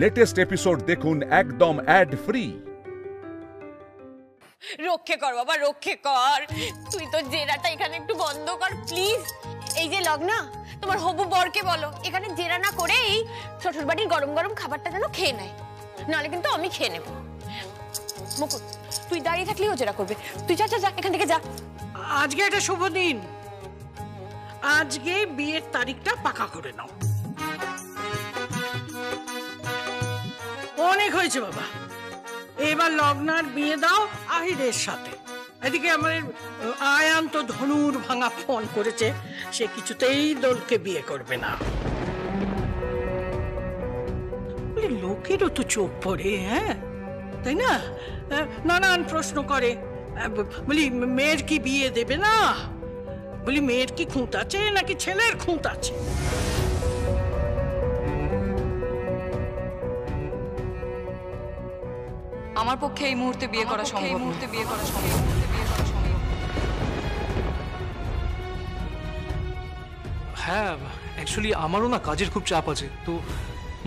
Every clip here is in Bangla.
লেটেস্ট এপিসোড দেখুন একদম অ্যাড ফ্রি। রক্ষে কর বাবা, রক্ষে কর। তুই তো জেরাটা এখানে একটু বন্ধ কর প্লিজ। এই যে লগ্না, তোমার হবু বরকে বলো এখানে জেরা না করে এই শ্বশুর বাড়ির গরম গরম খাবারটা যেন খেয়ে নেয়, নাহলে কিন্তু আমি খেয়ে নেব। মুকুট, তুই দাঁড়িয়ে থাকলেও জেরা করবে। তুই যা যা যা, এখান থেকে যা। আজকে একটা শুভ দিন, আজকে বিয়ের তারিখটা পাকা করে নাও। অনেক হয়েছে বাবা, এবার লগ্নার বিয়ে দাও আহিরের সাথে। এদিকে আমার আয়ান তো ধনুর ভাঙা ফোন করেছে, সে কিছুতেই দোলকে বিয়ে করবে না। লোকেরও তো চোখ পড়ে, হ্যাঁ তাই না? নানান প্রশ্ন করে, বলি মেয়ের কি বিয়ে দেবে না, বলি মেয়ের কি খুঁত আছে নাকি ছেলের খুঁত আছে। আমার পক্ষে এই মুহূর্তে বিয়ে করা সম্ভব। হ্যাঁ, অ্যাকচুয়ালি আমারও না কাজের খুব চাপ আছে, তো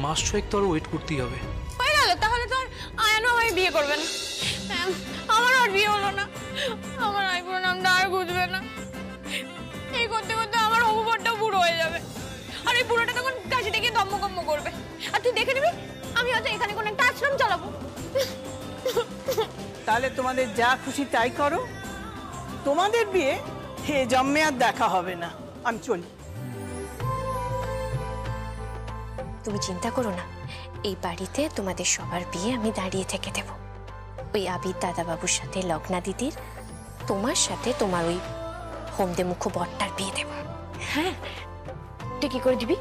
মাস ছয়েক তো আরো ওয়েট করতেই হবে। হয়ে গেল তাহলে তো আয়ানও হয় বিয়ে করবে না, আমার আর বিয়ে হলো না, আমার আইবুড়ো নামটা আর বুঝবে না। এই করতে করতে আমার হবু বরটাও বুড়ো হয়ে যাবে, আর এই বুড়োটা তখন কাশি থেকে দম্মকম্ম করবে। আর তুই দেখে নিবি আমি হয়তো এখানে কোনো একটা আশ্রম চালাবো। তাহলে তোমাদের যা খুশি তাই করো, তোমাদের বিয়ে হে জন্মে আর দেখা হবে না। আমি চলি। তুমি চিন্তা করো না, এই বাড়িতে তোমাদের সবার বিয়ে আমি দাঁড়িয়ে থেকে দেব। ওই আবির দাদাবাবুর সাথে লগ্না দিদির, তোমার সাথে তোমার ওই হোমদে মুখ বরটার বিয়ে দেব। হ্যাঁ, তুই কি করে দিবি?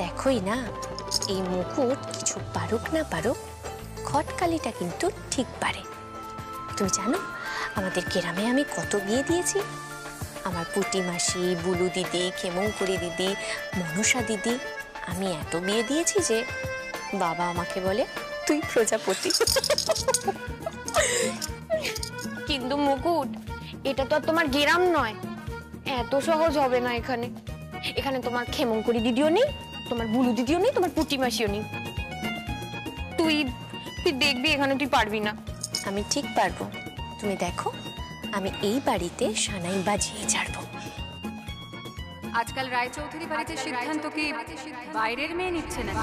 দেখোই না, এই মুকুট কিছু পারুক না পারুক, খটকালিটা কিন্তু ঠিক পারে। তুমি জানো আমাদের গ্রামে আমি কত বিয়ে দিয়েছি? আমার পুটি মাসি, বুলু দিদি, ক্ষেমঙ্করী দিদি, মনসা দিদি, আমি এত বিয়ে দিয়েছি যে বাবা আমাকে বলে তুই প্রজাপতি। কিন্তু মুকুট, এটা তো আর তোমার গ্রাম নয়, এত সহজ হবে না। এখানে এখানে তোমার ক্ষেমঙ্করী দিদিও নেই, তোমার বুলু দিদিও নেই, তোমার পুটি মাসিও নেই। তুই তুই দেখবি এখানে তুই পারবি না। আমি ঠিক পারবো, তুমি দেখো আমি এই বাড়িতে সানাই বাজিয়ে ছাড়বো। আজকাল রায়চৌধুরী বাড়িতে সিদ্ধান্ত কি বাইরের মেয়ে নিচ্ছে না?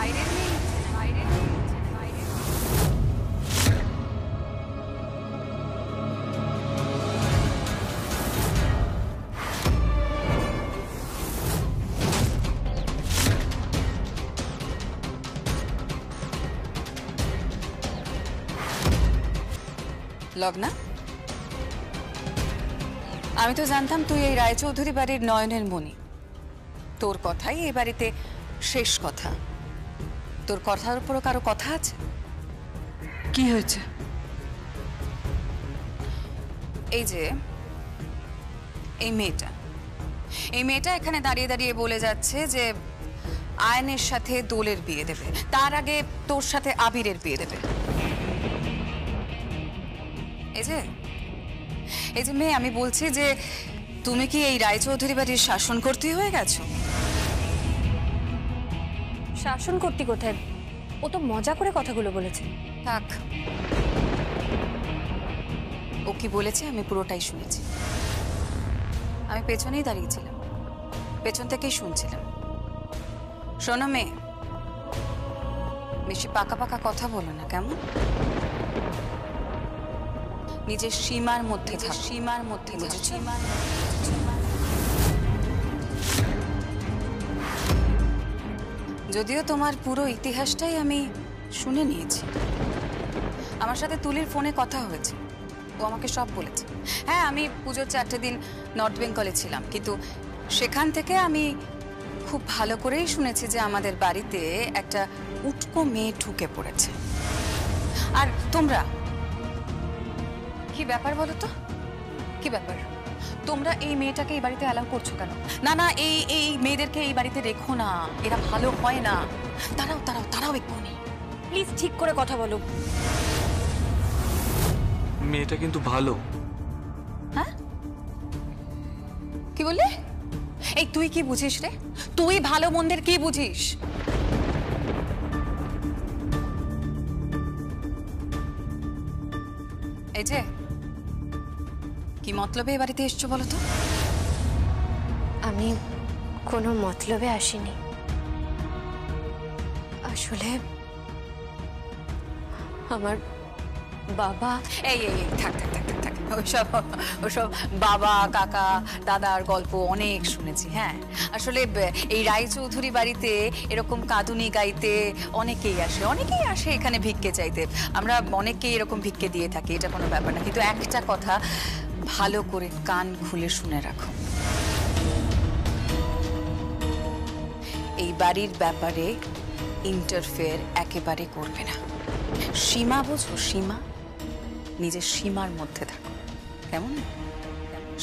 লগ্না, আমি তো জানতাম তুই এই রায়চৌধুরী বাড়ির নয়নের মণি। তোর কথাই এই বাড়িতে শেষ কথা। তোর কথার উপরও কারো কথা আছে? কি হয়েছে? এই যে এই মেয়েটা এখানে দাঁড়িয়ে দাঁড়িয়ে বলে যাচ্ছে যে আয়নের সাথে দোলের বিয়ে দেবে, তার আগে তোর সাথে আবিরের বিয়ে দেবে। এই যে মেয়ে, আমি বলছি যে তুমি কি এই রায়চৌধুরী বাড়ির শাসন করতে হয়ে গেছো? শাসন করতে কোথায়, ও তো মজা করে কথাগুলো বলেছে। থাক, ও কি বলেছে আমি পুরোটাই শুনেছি। আমি পেছনেই দাঁড়িয়েছিলাম, পেছন থেকেই শুনছিলাম। শোনো মেয়ে, বেশি পাকা পাকা কথা বলো না কেমন? নিজের সীমার মধ্যে বুঝেছো? যদিও তোমার পুরো ইতিহাসটাই আমি শুনে নিয়েছি। আমার সাথে তুলির ফোনে কথা হয়েছে, ও আমাকে সব বলেছে। হ্যাঁ, আমি পুজোর 4টে দিন নর্থ বেঙ্গলে ছিলাম, কিন্তু সেখান থেকে আমি খুব ভালো করেই শুনেছি যে আমাদের বাড়িতে একটা উটকো মেয়ে ঢুকে পড়েছে। আর তোমরা কি ব্যাপার বলো তো? কি ব্যাপার? তোমরা এই মেয়েটাকে এই বাড়িতে অ্যালাউ করছো কেন? না না, এই মেয়েদেরকে এই বাড়িতে রেখো না, এরা ভালো হয় না। তারাও এক্ষুনি প্লিজ ঠিক করে কথা বলো। মেয়েটা কিন্তু ভালো। হ্যাঁ, কি বললে? এই তুই কি বুঝিস রে? তুই ভালো মন্দের কি বুঝিস? এই যে কি মতলবে এ বাড়িতে এসছো বলো তো? আমি কোনো মতলবে আসিনি, আসলে আমার বাবা। এই এই এই, থাক থাক থাক থাক থাক, ওসব বাবা কাকা দাদার গল্প অনেক শুনেছি। হ্যাঁ, আসলে এই রায়চৌধুরী বাড়িতে এরকম কাঁদুনি গাইতে অনেকেই আসে এখানে ভিক্ষে চাইতে। আমরা অনেককেই এরকম ভিক্ষে দিয়ে থাকি, এটা কোনো ব্যাপার না। কিন্তু একটা কথা ভালো করে কান খুলে শুনে রাখো, এই বাড়ির ব্যাপারে ইন্টারফেয়ার একেবারে করবে না। সীমা বোঝো, সীমা, নিজের সীমার মধ্যে থাকো, কেমন?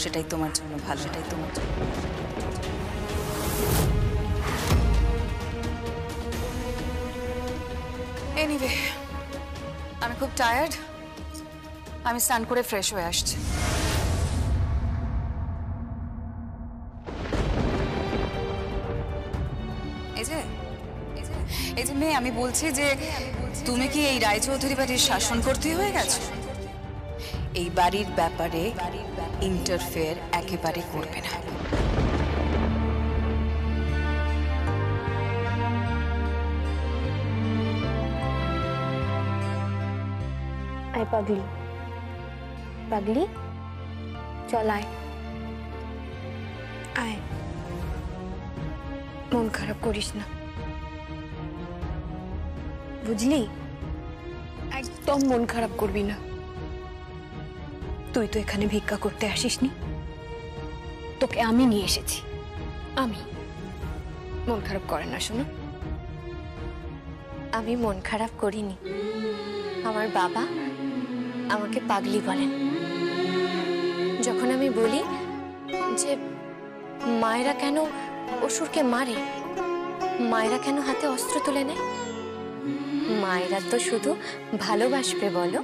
সেটাই তোমার জন্য ভালো, সেটাই তোমার জন্য। এনিওয়ে, আমি খুব টায়ার্ড, আমি স্নান করে ফ্রেশ হয়ে আসছি। এই যে মেয়ে, আমি বলছি যে তুমি কি এই রায়চৌধুরী বাড়ির শাসন করতে হয়ে গেছো? এই বাড়ির ব্যাপারে ইন্টারফেয়ার একেবারে করবে না। আয় পাগলি, পাগলি চল আয়, আয়, মন খারাপ করিস না, বুঝলি? একদম মন খারাপ করবি না। তুই তো এখানে ভিক্ষা করতে আসিসনি, তোকে আমি নিয়ে এসেছি। আমি মন খারাপ করে না, শোনো। আমি মন খারাপ করিনি, আমার বাবা আমাকে পাগলি বলেন। যখন আমি বলি যে মায়েরা কেন অসুরকে মারে, মায়েরা কেন হাতে অস্ত্র তুলে নেয়, মায়েরা তো শুধু ভালোবাসবে বলো।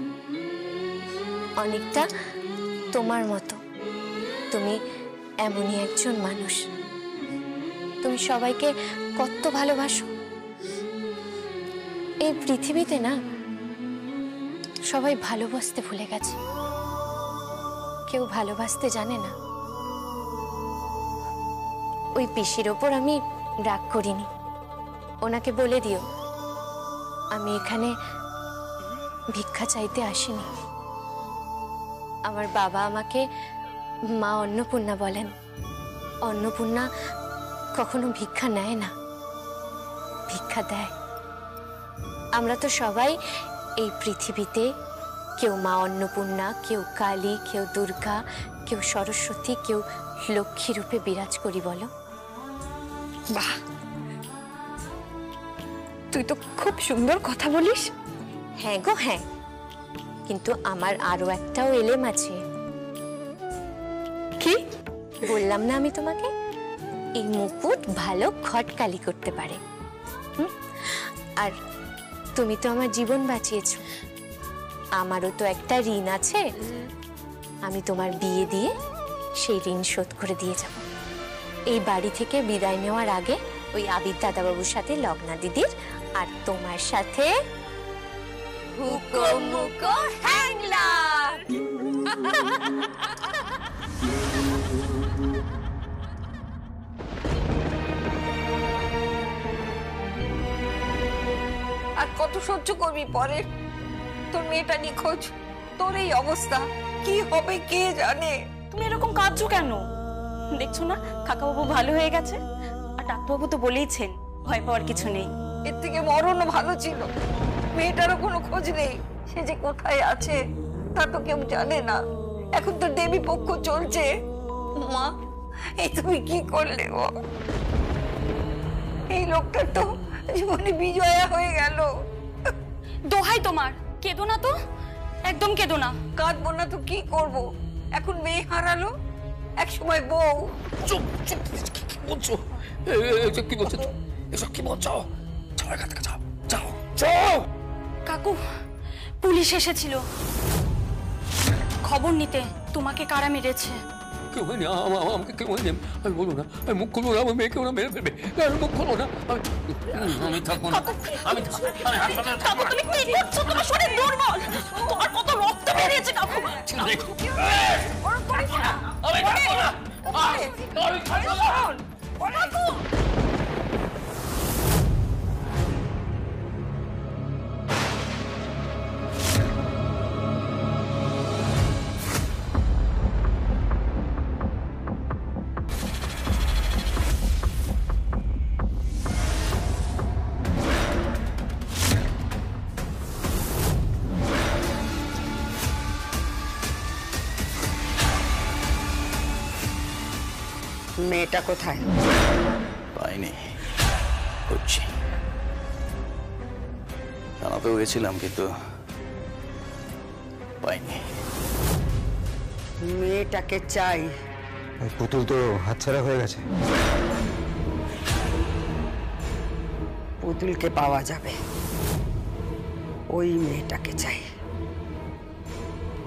অনেকটা তোমার মতো, তুমি এমনই একজন মানুষ, তুমি সবাইকে কত ভালোবাসো। এই পৃথিবীতে না সবাই ভালোবাসতে ভুলে গেছে, কেউ ভালোবাসতে জানে না। ওই পিসির ওপর আমি রাগ করিনি, ওনাকে বলে দিও আমি এখানে ভিক্ষা চাইতে আসিনি। আমার বাবা আমাকে মা অন্নপূর্ণা বলেন। অন্নপূর্ণা কখনো ভিক্ষা নেয় না, ভিক্ষা দেয়। আমরা তো সবাই এই পৃথিবীতে কেউ মা অন্নপূর্ণা, কেউ কালী, কেউ দুর্গা, কেউ সরস্বতী, কেউ লক্ষ্মী রূপে বিরাজ করি বলো। বাহ, তুই তো খুব সুন্দর কথা বলিস। হ্যাঁ গো হ্যাঁ, কিন্তু আমার আরো একটাও এলেম আছে। কি বললাম না আমি তোমাকে? এই মুকুট ভালো খটকালি করতে পারে। আর তুমি তো আমার জীবন বাঁচিয়েছো, আমারও তো একটা ঋণ আছে। আমি তোমার বিয়ে দিয়ে সেই ঋণ শোধ করে দিয়ে যাব। এই বাড়ি থেকে বিদায় নেওয়ার আগে ওই আবির দাদাবাবুর সাথে লগ্না দিদির আর তোমার সাথে হুকো মুকো হ্যাংলা। আর কত সহ্য করবি পরে? তোর মেয়েটা নিখোঁজ, তোর এই অবস্থা, কি হবে কে জানে। তুমি এরকম কাঁদছো কেন? দেখছো না কাকাবাবু ভালো হয়ে গেছে, আর ডাক্তারবাবু তো বলেইছেন ভয় পাওয়ার কিছু নেই। এর থেকে মরণও ভালো ছিল। মেয়েটারও কোনো খোঁজ নেই, সে যে কোথায় আছে তা তো কেউ জানে না। এখন তো দেবী পক্ষ চলছে। মা, এই তুমি কি করলে গো? এই লোকটার তো জীবনে বিজয়া হয়ে গেল। দোহাই তোমার, কেঁদো না তো, একদম কেঁদো না। কাঁদবো না তো কি করব? এখন মেয়ে হারালো, এক সময় বউ। চুপ চুপ, কি বলছো? কি বলছো? এসব কি বলছো? যাও এখান থেকে, যাও যাও যাও। কাকু, পুলিশ এসেছিল খবর নিতে তোমাকে কারা মেরেছে। কেউ হয়নি, আমাকে কেউ হয়নি। আমি বলবো না, আমি মুখ খুলবো না, আমার মেয়েকে ওরা মেরে ফেলবে, আমি মুখ খুলবো না, আমি থাকবো না, আমি কাকু তুমি কি করছো? তোমার শরীর দুর্বল, তোমার কত রক্ত বেরিয়েছে কাকু। মেয়েটা কোথায়? পাইনি, হচ্ছে জানাতেও গেছিলাম কিন্তু পাইনি। মেয়েটাকে চাই। পুতুল তো হাতছাড়া হয়ে গেছে। পুতুলকে পাওয়া যাবে, ওই মেয়েটাকে চাই,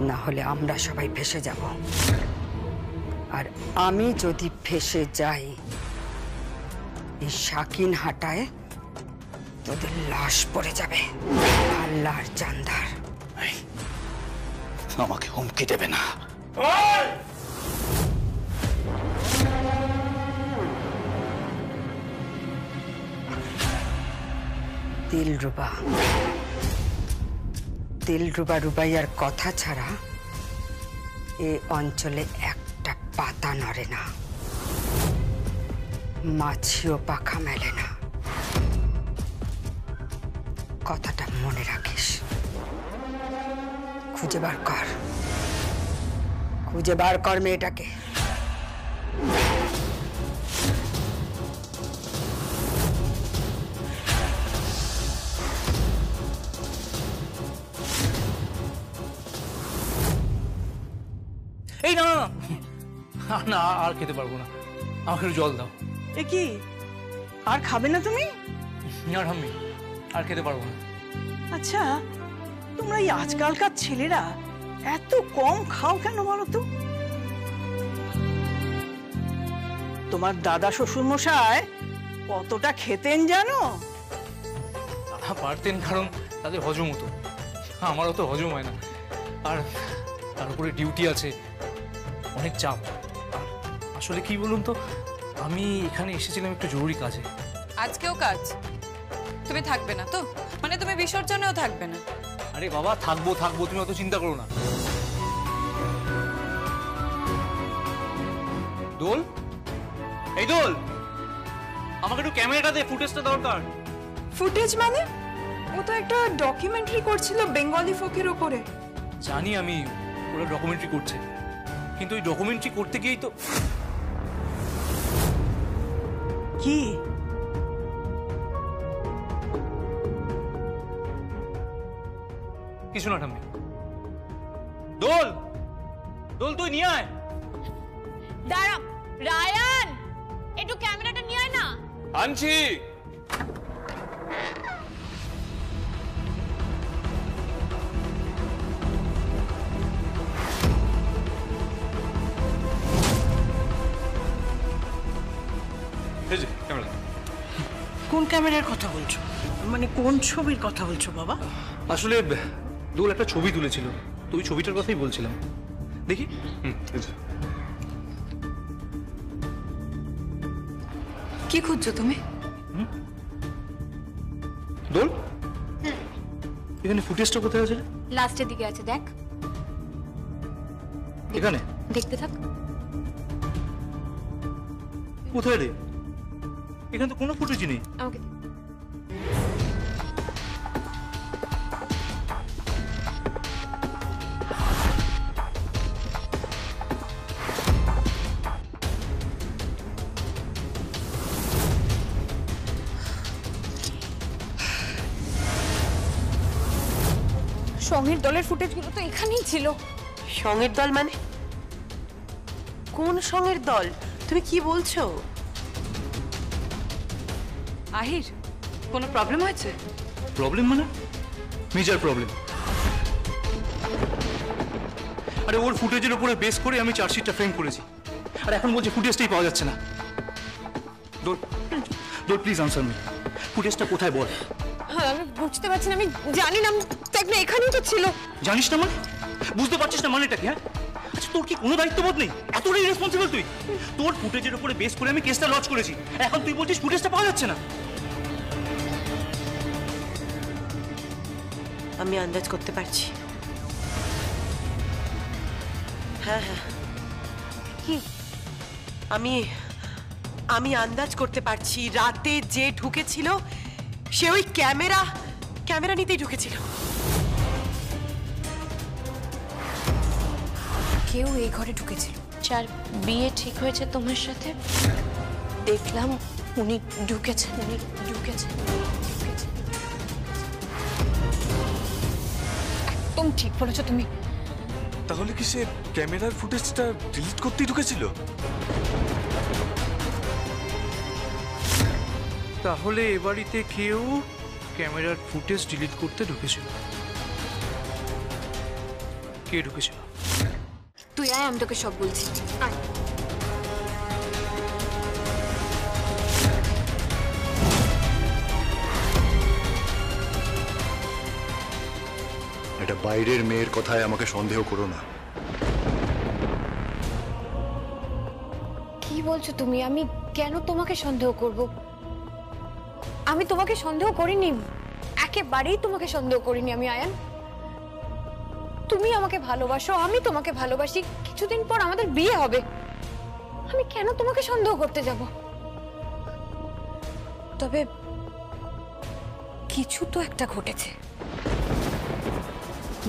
না হলে আমরা সবাই ফেঁসে যাব। আর আমি যদি ফেঁসে যাই, এই শাকিন হাটায় তোদের লাশ পড়ে যাবে। আল্লাহর জানদার। আমাকে হুমকি দেবে না। দিলরুবা রুবাইয়ার কথা ছাড়া এ অঞ্চলে একটা পাতা নড়ে না, মাছিও পাখা মেলে না। কথাটা মনে রাখিস। খুঁজে বার কর মেয়েটাকে। এই না না না, আর খেতে পারবো না, আমাকে একটু জল দাও। এ কি, আর খাবে না তুমি? না ঠাম্মি, আর খেতে পারবো না। আচ্ছা, তোমরা এই আজকালকার ছেলেরা এত কম খাও কেন বলো তো? তোমার দাদা শ্বশুর মশাই কতটা খেতেন জানো? পারতেন, কারণ তাদের হজম হতো, আমারও তো হজম হয় না। আর তার উপরে ডিউটি আছে, অনেক চাপ। আসলে কি বলুন তো, আমি এখানে এসেছিলাম একটু জরুরি কাজে। আজকেও কাজ? তুমি থাকবে না তো? মানে তুমি বিসর্জনেও থাকবে না? আরে বাবা, থাকবো, তুমি অত চিন্তা করো না। দোল, এই দোল, আমাকে একটু ক্যামেরাটা দে, ফুটেজটা দরকার। ফুটেজ মানে? ও তো একটা ডকুমেন্টারি করছিল বেঙ্গলি ফোকের উপরে। জানি আমি, ওরা ডকুমেন্টারি করছে, কিন্তু ওই ডকুমেন্টারি করতে গিয়েই তো। কি কিছু না ঠাম্মি। দোল, তুই নিয়ে আয়। দাঁড়া রায়ান, একটু ক্যামেরাটা নিয়ে আয় না। আনছি। কোন ক্যামেরার কথা বলছো? মানে কোন ছবির কথা বলছো বাবা? আসলে দোল একটা ছবি তুলেছিল, তো ওই ছবিটার কথাই বলছিলাম। দেখি। কি খুঁজছো তুমি? দোল, এখানে ফুটেজটা কোথায় আছে? লাস্টের দিকে আছে, দেখ। এখানে দেখতে থাক। কোথায় রে? এখানে তো কোনো ফুটেজই নেই। আমাকে সঙ্গের দলের ফুটেজগুলো তো এখানেই ছিল। সঙ্গের দল মানে? কোন সঙ্গের দল? তুমি কি বলছো? আহির, কোনো প্রবলেম হয়েছে? প্রবলেম মানে? Major problem. আরে ওর ফুটেজের উপরে বেস করে আমি চার্জশিটটা ফ্রেম করেছি। আর এখন বলছে ফুটেজটাই পাওয়া যাচ্ছে না। দোল, দোল প্লিজ আনসার মি, ফুটেজটা কোথায় বল। হ্যাঁ আমি বুঝতে পারছি না, আমি জানি না, দেখ না এখানেই তো ছিল। জানিস না মানে? বুঝতে পারছিস না মানেটা কি? হ্যাঁ আচ্ছা, তোর কি কোনো দায়িত্ববোধ নেই? এতটাই রেসপন্সিবল তুই? তোর ফুটেজের উপরে বেস করে আমি কেসটা লঞ্চ করেছি, এখন তুই বলছিস ফুটেজটা পাওয়া যাচ্ছে না? আমি আন্দাজ করতে পারছি। হ্যাঁ হ্যাঁ, কি? আমি আন্দাজ করতে পারছি রাতে যে ঢুকেছিল সে ওই ক্যামেরা নিতেই ঢুকেছিল। কেউ এই ঘরে ঢুকেছিল, যার বিয়ে ঠিক হয়েছে তোমার সাথে। দেখলাম উনি ঢুকেছেন। একদম ঠিক বলেছো তুমি। তাহলে কি সে ক্যামেরার ফুটেজটা ডিলিট করতেই ঢুকেছিল? তাহলে এ বাড়িতে কেউ ক্যামেরার ফুটেজ ডিলিট করতে ঢুকেছিল। কে ঢুকেছিল? তুই আয়, আমি তোকে সব বলছি। আয়। এটা বাইরের মেয়ের কথায় আমাকে সন্দেহ করো না। কি বলছো তুমি? আমি কেন তোমাকে সন্দেহ করব? আমি তোমাকে সন্দেহ করিনি, একেবারেই তোমাকে সন্দেহ করিনি আমি আয়ান। তুমি আমাকে ভালোবাসো, আমি তোমাকে ভালোবাসি, কিছুদিন পর আমাদের বিয়ে হবে, আমি কেন তোমাকে সন্দেহ করতে যাব? তবে কিছু তো একটা ঘটেছে,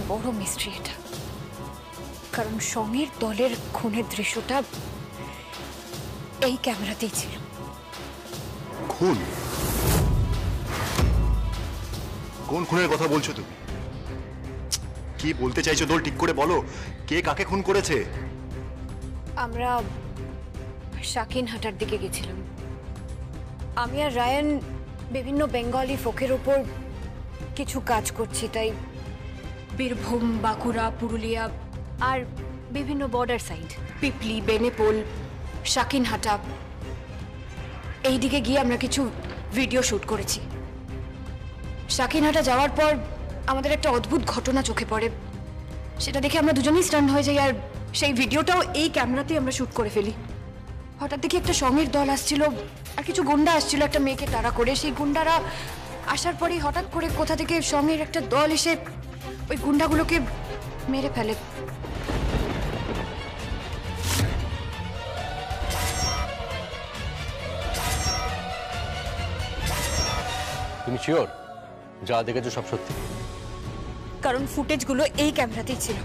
বড় মিস্ট্রি এটা। কারণ সঙ্গের দলের খুনের দৃশ্যটা এই ক্যামেরাতেই ছিল। খুন? কোন খুনের কথা বলছো তুমি? কি বলতে চাইছো দোল, ঠিক করে বলো। কে কাকে খুন করেছে? আমরা শাকিনহাটার দিকে গেছিলাম। আমি আর রায়ান বিভিন্ন বেঙ্গলি ফোকের উপর কিছু কাজ করছি, তাই বীরভূম, বাঁকুড়া, পুরুলিয়া আর বিভিন্ন বর্ডার সাইড, পিপলি, বেনেপোল, শাকিনহাটা, এই দিকে গিয়ে আমরা কিছু ভিডিও শুট করেছি। শাকিনহাটা যাওয়ার পর আমাদের একটা অদ্ভুত ঘটনা চোখে পড়ে, সেটা দেখে আমরা দুজনেই স্টান হয়ে যাই। আর সেই ভিডিওটাও এই ক্যামেরাতেই আমরা শুট করে ফেলি। হঠাৎ দেখি একটা সঙ্গের দল আসছিল আর কিছু গুন্ডা আসছিল একটা মেয়েকে তাড়া করে। সেই গুন্ডারা আসার পরেই হঠাৎ করে কোথা থেকে সঙ্গের একটা দল এসে ওই গুন্ডাগুলোকে মেরে ফেলে। তুমি শিওর যা দেখেছো সব সত্যি? কারণ ফুটেজগুলো এই ক্যামেরাতেই ছিল,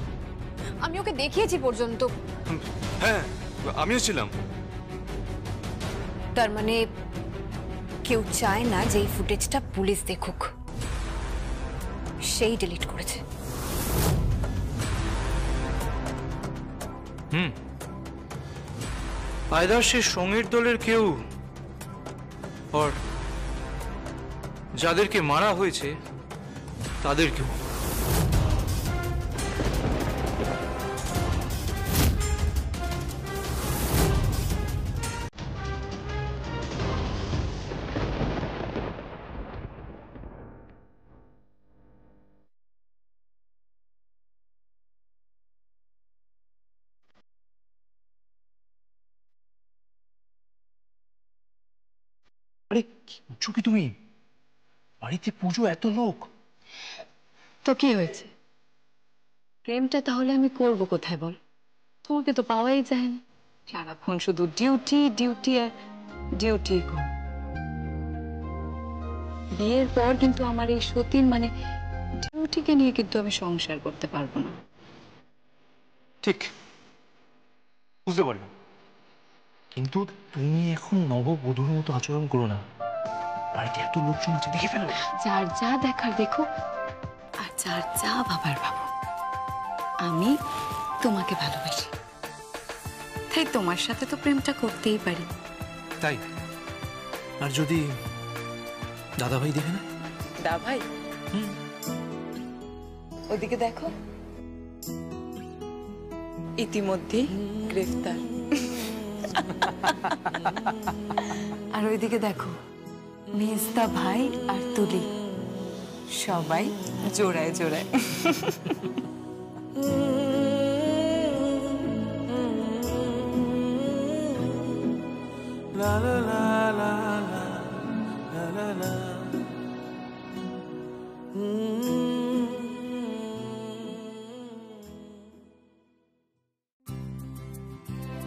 আমি ওকে দেখিয়েছি পর্যন্ত। হ্যাঁ আমিও ছিলাম। তার মানে কেউ চায় না যে এই ফুটেজটা পুলিশ দেখুক, সেই ডিলিট করেছে। আয়দার সে সঙ্গের দলের কেউ, আর যাদেরকে মারা হয়েছে তাদের কেউ। আরে কি বুঝছো কি তুমি? বাড়িতে পুজো, এত লোক। তো কি হয়েছে? প্রেমটা তাহলে আমি করব কোথায় বল? তোমাকে তো পাওয়াই যায় না, সারাক্ষণ শুধু ডিউটি ডিউটি আর ডিউটি কর। বিয়ের পর কিন্তু আমার এই সতীন মানে ডিউটিকে নিয়ে কিন্তু আমি সংসার করতে পারবো না। ঠিক বুঝতে পারলাম, কিন্তু তুমি এখন নববধূর মতো আচরণ করো না। বাড়িতে এত লোকজন আছে, দেখে ফেলো। যার যা দেখার দেখো, আর যার যা ভাবার ভাবো। আমি তোমাকে ভালোবাসি, তাই তোমার সাথে তো প্রেমটা করতেই পারি। তাই? আর যদি দাদাভাই দেখে না? দাদাভাই? ওদিকে দেখো, ইতিমধ্যে গ্রেফতার। আর ওইদিকে দেখো, মেজদা ভাই আর তুলি সবাই জোড়ায় জোড়ায়।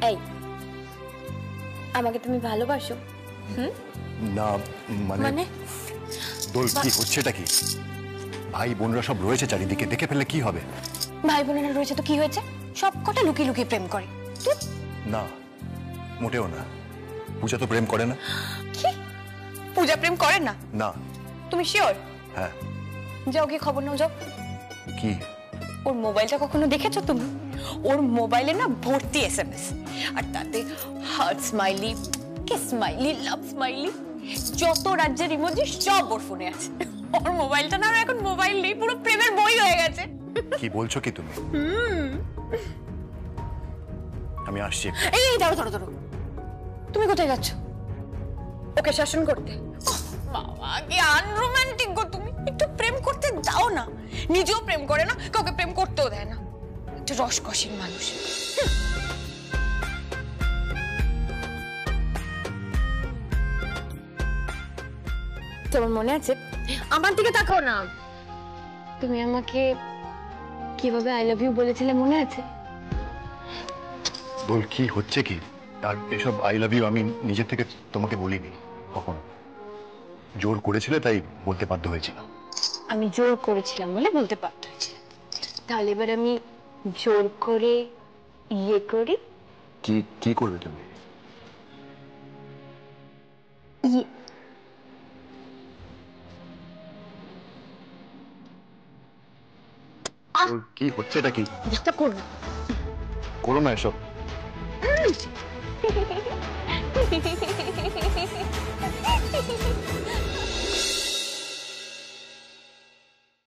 এই, আমাকে তুমি ভালোবাসো? না মানে দোল, কি হচ্ছেটা কি? ভাই বোনরা সব রয়েছে চারিদিকে, দেখে ফেললে কি হবে? ভাই বোনেরা রয়েছে তো কি হয়েছে, সব কটা লুকিয়ে লুকিয়ে প্রেম করে। না, মোটেও না। পূজা তো প্রেম করে না। কি? পূজা প্রেম করে না? না। তুমি শিওর? হ্যাঁ। যাও কি খবর নাও, যাও। কি? ওর মোবাইলটা কখনো দেখেছো তুমি? ওর মোবাইলে না ভর্তি এসএমএস, আর তাতে হার্ট স্মাইলি, কিস স্মাইলি, লাভ স্মাইলি, যত রাজ্যের ইমোজি সব ওর ফোনে আছে। ওর মোবাইলটা না এখন মোবাইল নেই, পুরো প্রেমের বই হয়ে গেছে। কি বলছো কি তুমি? আমি আসছি। এই দাঁড়ো দাঁড়ো দাঁড়ো, তুমি কোথায় যাচ্ছ? ওকে শাসন করতে? বাবা কি আনরোমান্টিক গো তুমি, একটু প্রেম করতে দাও না। নিজেও প্রেম করে না, কাউকে প্রেম করতেও দেয় না, একটা রসকসীন মানুষ। তোমার মনে আছে? আমার দিকে তাকাও না। তুমি আমাকে কিভাবে আই লাভ ইউ বলেছিলে মনে আছে? বল কি হচ্ছে কি? আর এসব আই লাভ ইউ আমি নিজে থেকে তোমাকে বলিনি কখনো। জোর করেছিলে তাই বলতে বাধ্য হয়েছিলাম। আমি জোর করেছিলাম বলে বলতে বাধ্য হয়েছে। তাহলে এবার আমি জোর করে ইয়ে করি। কি কি করবে তুমি? কি হচ্ছে এটা? কি করো না এসব।